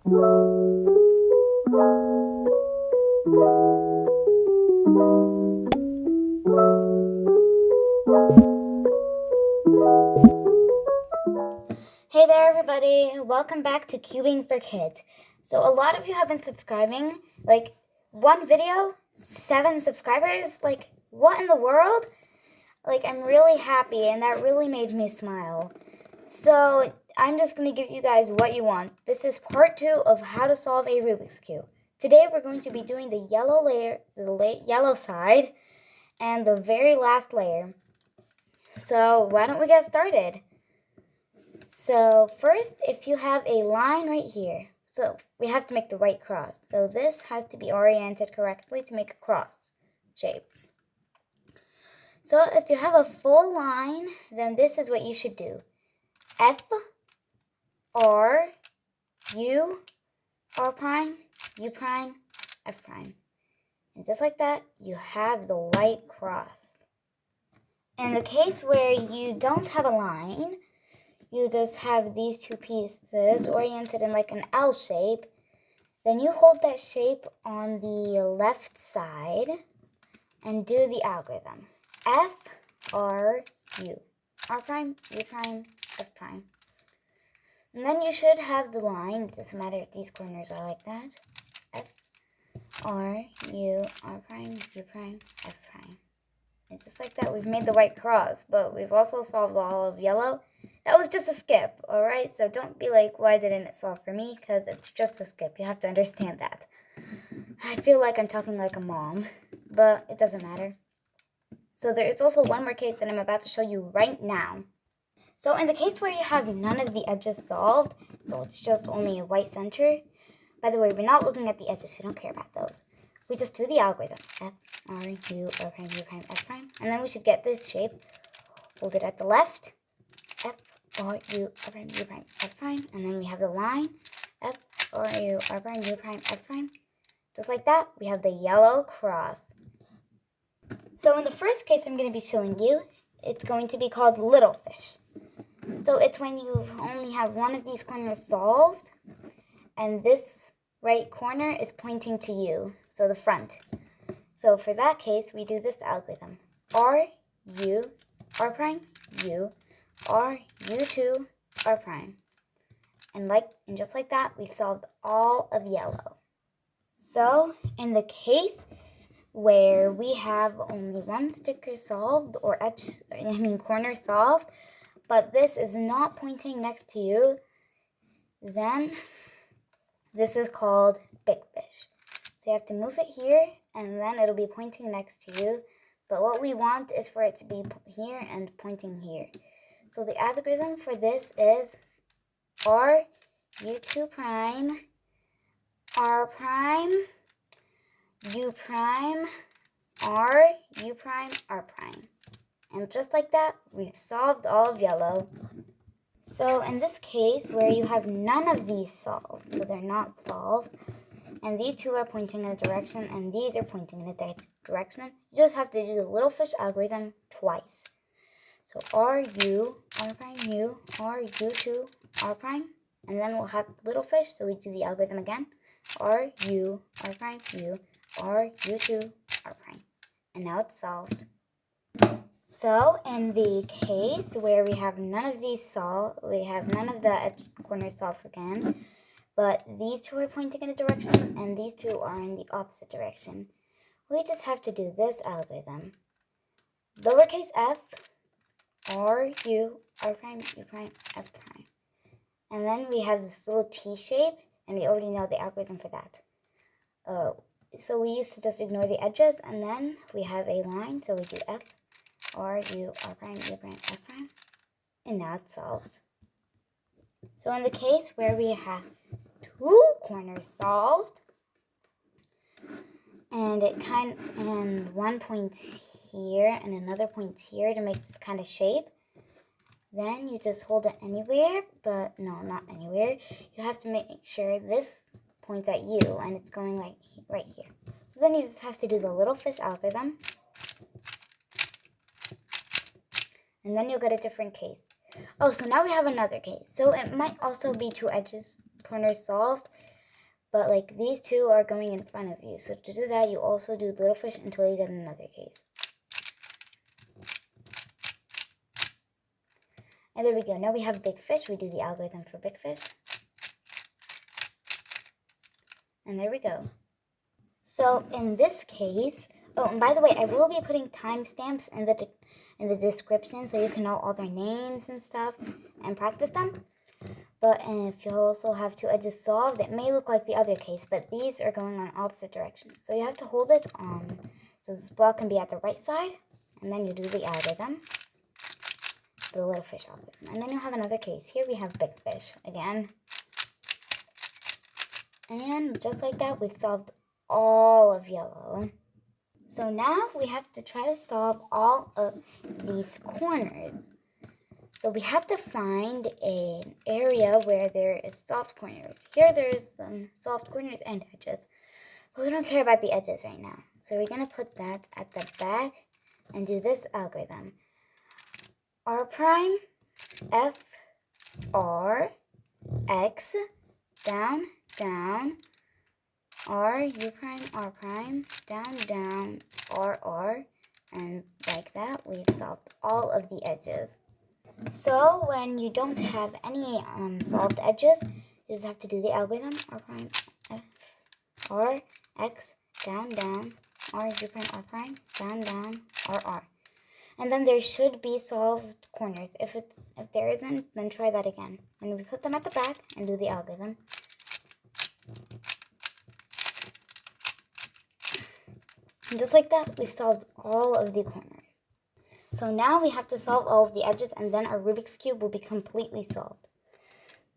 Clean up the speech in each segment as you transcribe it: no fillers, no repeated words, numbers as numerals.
Hey there everybody, welcome back to Cubing for Kids. So a lot of you have been subscribing, like one video, 7 subscribers, like what in the world? Like I'm really happy and that really made me smile. So I'm just going to give you guys what you want. This is part 2 of how to solve a Rubik's Cube. Today we're going to be doing the yellow layer, the yellow side, and the very last layer. So why don't we get started? So first, if you have a line right here, so we have to make the right cross. So this has to be oriented correctly to make a cross shape. So if you have a full line, then this is what you should do. F, R, U, R prime, U prime, F prime. And just like that, you have the white cross. In the case where you don't have a line, you just have these two pieces oriented in like an L shape. Then you hold that shape on the left side and do the algorithm. F, R, U. R prime, U prime, F prime. And then you should have the line. It doesn't matter if these corners are like that. F, R, U, R prime, U prime, F prime. And just like that, we've made the white cross, but we've also solved all of yellow. That was just a skip, alright? So don't be like, why didn't it solve for me? Because it's just a skip. You have to understand that. I feel like I'm talking like a mom, but it doesn't matter. So there is also one more case that I'm about to show you right now. So in the case where you have none of the edges solved, so it's just only a white center. By the way, we're not looking at the edges. We don't care about those. We just do the algorithm. F, R, U, R prime, U prime, F prime. And then we should get this shape. Hold it at the left. F, R, U, R prime, U prime, F prime. And then we have the line. F, R, U, R prime, U prime, F prime. Just like that, we have the yellow cross. So in the first case I'm going to be showing you, it's going to be called little fish. So it's when you only have one of these corners solved, and this right corner is pointing to you, so the front. So for that case, we do this algorithm. R, U, R prime, U, R, U2, R prime. And just like that, we've solved all of yellow. So in the case where we have only one sticker solved, or corner solved, but this is not pointing next to you, then this is called big fish. So you have to move it here, and then it'll be pointing next to you. But what we want is for it to be here and pointing here. So the algorithm for this is R, U2 prime, R prime, U prime, R, U prime, R prime. And just like that, we've solved all of yellow. So in this case, where you have none of these solved, so they're not solved, and these two are pointing in a direction, and these are pointing in a direction, you just have to do the little fish algorithm twice. So R, U, R prime, U, R, U2, R prime, and then we'll have little fish, so we do the algorithm again. R, U, R prime, U, R, U2, R prime. And now it's solved. So in the case where we have none of these solved, we have none of the edge corners solved again, but these two are pointing in a direction and these two are in the opposite direction. We just have to do this algorithm. Lowercase f, R, U, R prime, U prime, F prime. And then we have this little T shape, and we already know the algorithm for that. So we used to just ignore the edges, and then we have a line, so we do F, R, U, R prime, U prime, F prime, and now it's solved. So in the case where we have two corners solved, and one points here and another points here to make this kind of shape, then you just hold it anywhere, but no, not anywhere. You have to make sure this points at you, and it's going like right here. So then you just have to do the little fish algorithm, and then you'll get a different case. Oh, so now we have another case. So it might also be two corners solved, But like these two are going in front of you. So to do that, you also do little fish until you get another case. And there we go. Now we have big fish. We do the algorithm for big fish. And there we go. So in this case, oh, and by the way, I will be putting timestamps in the description so you can know all their names and stuff and practice them. But if you also have two edges solved, it may look like the other case, but these are going on opposite directions. So you have to hold it on, so this block can be at the right side, and then you do the algorithm, the little fish algorithm. And then you have another case. Here we have big fish again. And just like that, we've solved all of yellow. So now we have to try to solve all of these corners. So we have to find an area where there is soft corners. Here there is some soft corners and edges. But we don't care about the edges right now. So we're going to put that at the back and do this algorithm. R prime, F, R, X, down, down, R, U prime, down, down, R, R. And like that, we've solved all of the edges. So when you don't have any solved edges, you just have to do the algorithm. R prime, F, R, X, down, down, R, U prime, R prime, down, down, R, R. And then there should be solved corners. If there isn't, then try that again. And we put them at the back and do the algorithm. And just like that, we've solved all of the corners. So now we have to solve all of the edges, and then our Rubik's Cube will be completely solved.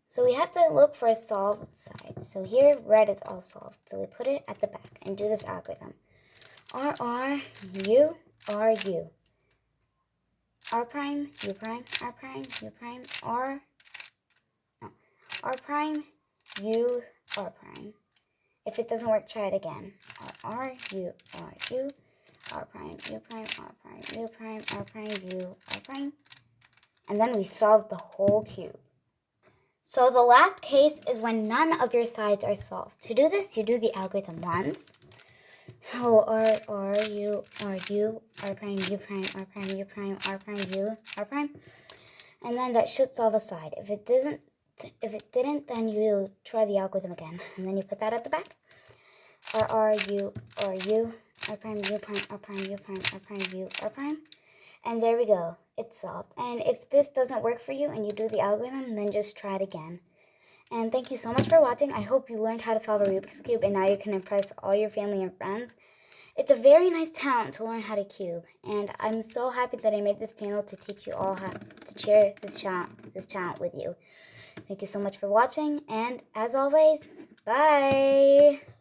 So we have to look for a solved side. So here, red is all solved. So we put it at the back and do this algorithm. R, R, U, R, U. R prime, U prime, R prime, U prime, R prime, U, R prime. If it doesn't work, try it again. R, U, R, U. R prime, U prime, R prime, U prime, R prime, U, R prime. And then we solved the whole cube. So the last case is when none of your sides are solved. To do this, you do the algorithm once. So R, R, U, R, U, R prime, U prime, R prime, U prime, R prime, U, R prime. And then that should solve a side. If it didn't, then you try the algorithm again. And then you put that at the back. R, R, U, R, U. R prime, U prime, R prime, U prime, R prime, U, R prime. And there we go. It's solved. And if this doesn't work for you and you do the algorithm, then just try it again. And thank you so much for watching. I hope you learned how to solve a Rubik's Cube and now you can impress all your family and friends. It's a very nice talent to learn how to cube. And I'm so happy that I made this channel to teach you all how to share this talent with you. Thank you so much for watching. And as always, bye!